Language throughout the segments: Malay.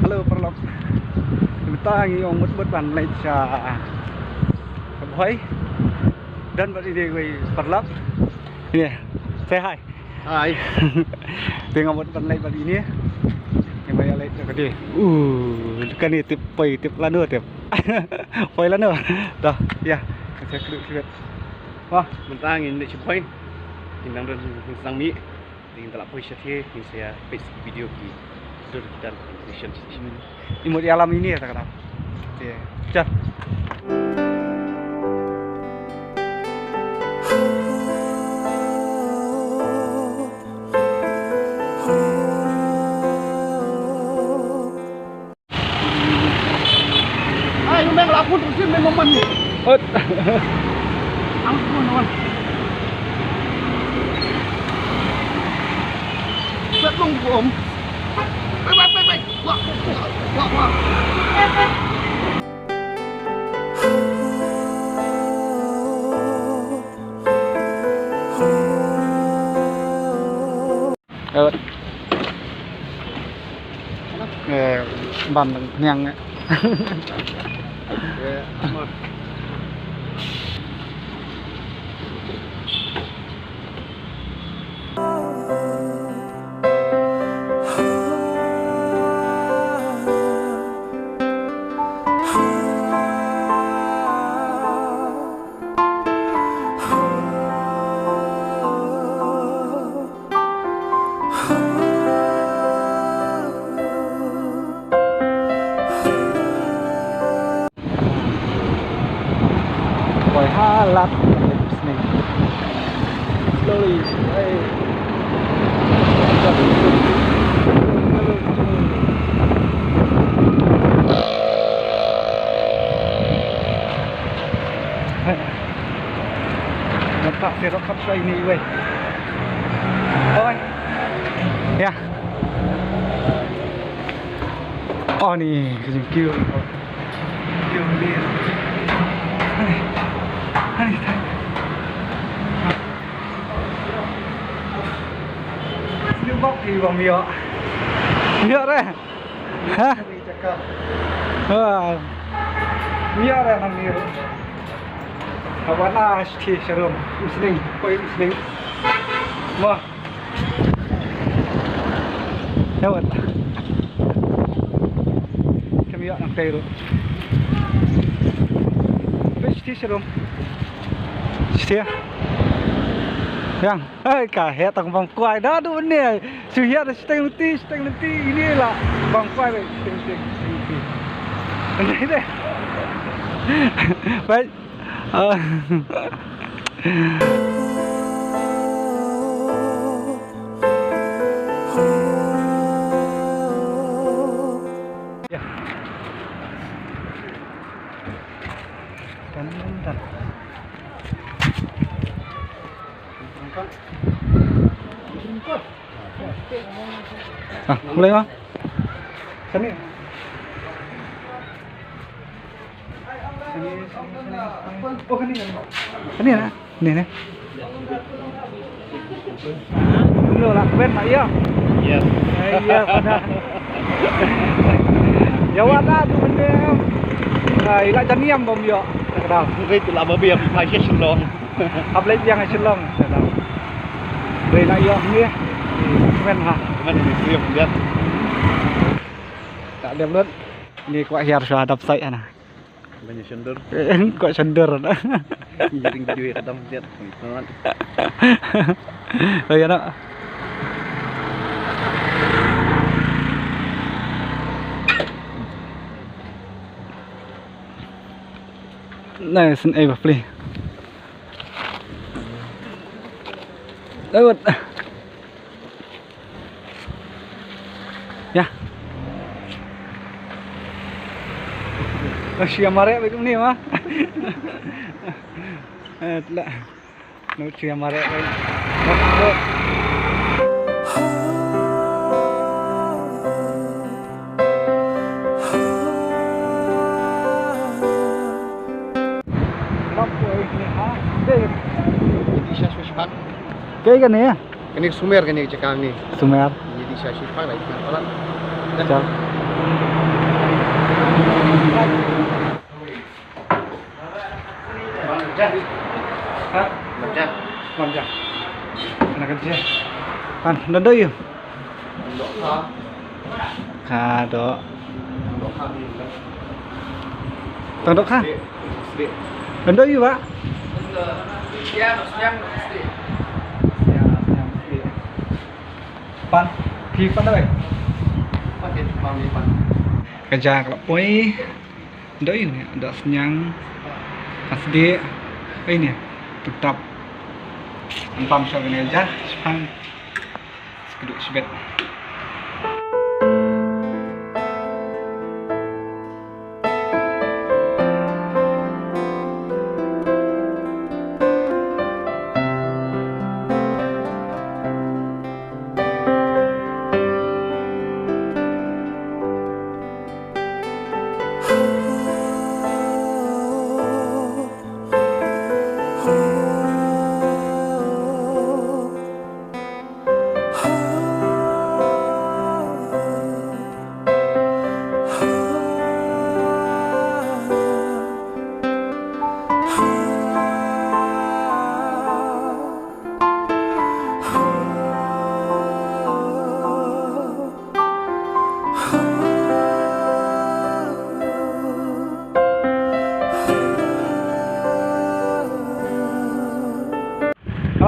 halo perlop. Kita ngi ong mut ban lai cha. Boy. Dan bari dia gue perlop. Ini. Say hi. Hai. Tengok mut ban lai bari ini. Yang bayar lai ke dia. Kan ni tip poi tip lanu tip. Poi lanu. Dah, ya. Saya keduk. Wah, Mentang ini cepoin. Indang dan sang mi. Ingin telak poi syafie, ingin saya paste video di dan mission station. Imut di alam ini ya tak kenal. Ya. Cak. Ayo memang laku terus memang mani. Ampun wan. Belum bom. Baik. Wah. Bàn nhang ấy. Boy halat listening slowly. Letak serok kapsa ini weh. Oi. Ya. Oh ni kecil. Kecil ni. Ini bok di bawah miok. Miok deh. Hah? Miok deh nang miok. Awan as ki serum. Usning, koi usning. Mah. Jawat. Kamiok nang teru. Pasti serum. Stia. Yang, cả hệ tầng vòng quay đó đúng nè, sự hiện là stay ini là vòng quay vậy, đấy đây, vậy, boleh bang? Sini. Oh kan ini lah, ini nih. Dulu lah, ben mak iya. Yes. Iya pada. Jawab dah tu benda. Ilah janiam bom yo. Tahu. Mungkin tu lah berbia pai shelong. Apalagi yang shelong. Tahu. Beri nak yo ni. Ben ha. Mana ni siap lihat. Tak ada belut. Ini kuat hiar sudah hadap saya nah. Banyak sender. Kuat sender. Jadi video kadang lihat. Oh ya nak. Nice and able play. Lewat. Ya. Sia mare begini ni mah. Lah. Nut sia mare baik. Cái này à? Cái này sumer cái này chắc càng này. Sumer. Jadi saya sifat lah ikan orang. Chào. Macam. Ha? Macam. Macam. Nak kerja. Pan, nado yun. Dok ha. Kado. Dok ha ni. Tandok ha. Sedih. Nado yun ba? Siang. Pan, thì pan đây. Pakai pam ni pan. Kerja kalau poi. Nado yun ya, ada senyang. Pas dia. Ini tetap. Empam siya aja. Sepang. Keduk sebet.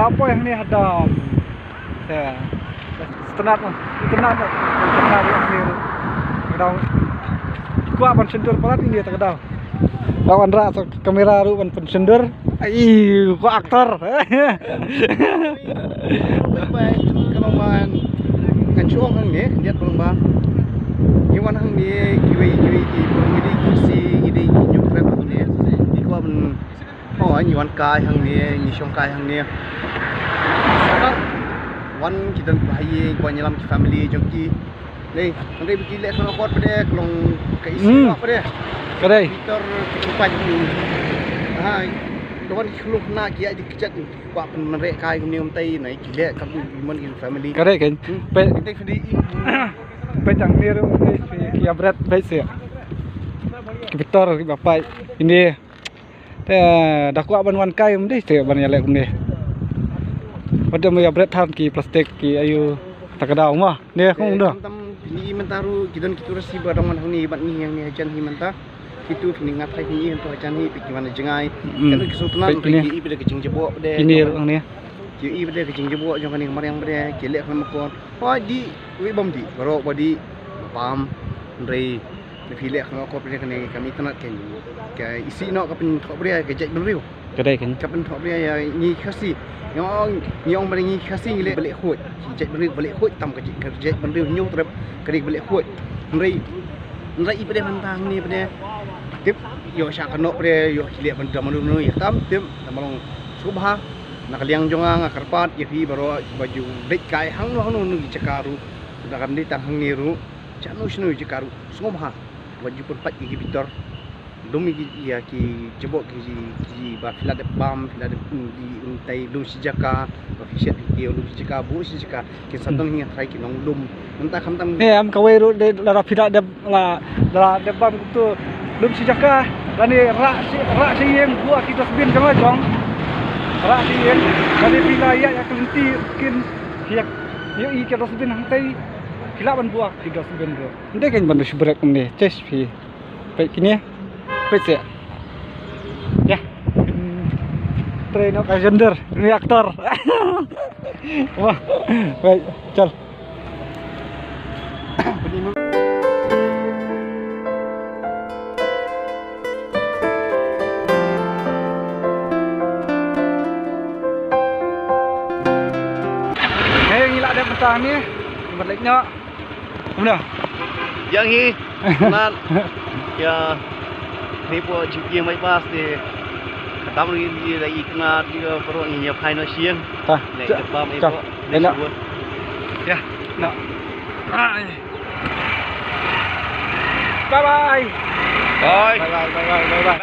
Apa yang ni ada? Saya setenat mah, setenat yang ni. Kadang kuat pan sendur pelat ini tak kadang. Lawan rak kamera ru pan sendur. Ai, kuat aktor. Baik kalau man kancung hang ni dia tolong ba. Iwan hang ni kiwi di kursi di nyuk trap ni. Di ko man oh iwan kai hang ni nyong kai hang ni. Sekarang wan kita bahaya kau nyelam ki family jongki. Ni, nanti pergi lihat kalau kau pada kelong keisi apa dia. Kadai. Peter kecupan ni. Ha, doan kelong nak kia di kecak ni. Buat pemerek kai ni umtai naik gila kamu iman ki family. Kadai kan. Pe Kita sedih. pe chang ni ru kia berat baik sia. Kipitor bapak ini. Dah kuat ban wan kai mesti sia ban yalek ni. Pada maya berat han ki plastik ki ayu tak ada mah. Ni aku dah. Ini mentaru kita rasi barang ni bat ni yang ni ajan ni mentah. Itu ni ngatai ni untuk ajan ni pergi mana jengai. Kalau kesultanan pergi pada kecing jebok pada. Ini orang ni. Ki pada kecing jebok jangan ni kemarin pada kelek sama kon. Oh di wi bom di. Baru body pam dari filek sama ko pada kami tenat kan. Ke isi nak kapan thok pada ke jek beriu. Kadai kan. Kapan thok pada ya ni khasi. Yang pada ni khasi ni balik khut. Jek beriu balik khut tam ke jek beriu nyu terap kedik balik khut. Nrai pada mantang ni pada tip yo syak kanok pada yo hilek benda manu ya tam tip tamalong subha nak liang jongang karpat ya pi baru baju bek kai hang nu cekaru dah kan di tang hang niru canu snu cekaru subha baju perpat gigi bitor domi ya ki jebok ki ba fila de bam fila de di untai lu sijaka official dia lu sijaka bu sijaka ki santon hingga trai ki nong lum entah kam tam Ni am kawai ru de la fila de la de bam tu lum sijaka dan ni rak si yang gua kita sebin jangan jong. Rak si yang dan fila ya kelenti mungkin hiak i kita sebin hang tai fila ban buah kita sebin ru. Ndai kan bantu sebret ni. Ches pi. Baik kini. Baik ya. Ya. Train of agender reaktor. Wah. Baik, chal. Ngilak dia petang ni. Baliknya. Mana? yang hi nan ya ni po jing bypass ni katam ni lagi kena dia perlu ni pai no siang Ta. lai depan ni po Enak. Ya. Nak. Bye bye. bye Bye bye.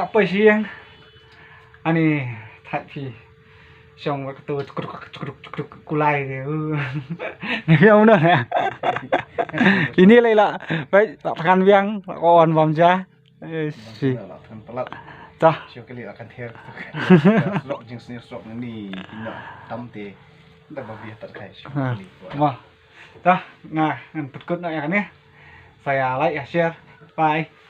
nak apa siang. Ani tak pi. Xong cái tôi kulai dia. Ni ông đó nè. Ini lah baik tak pakan biang on bom ja. Si. Dah. Siapa kali akan ter. Slok jenis ni slok ni nak tamte. Tak babi tak kai. Wah. Dah, nah, berikut nak yang ni. Saya like ya share. Bye.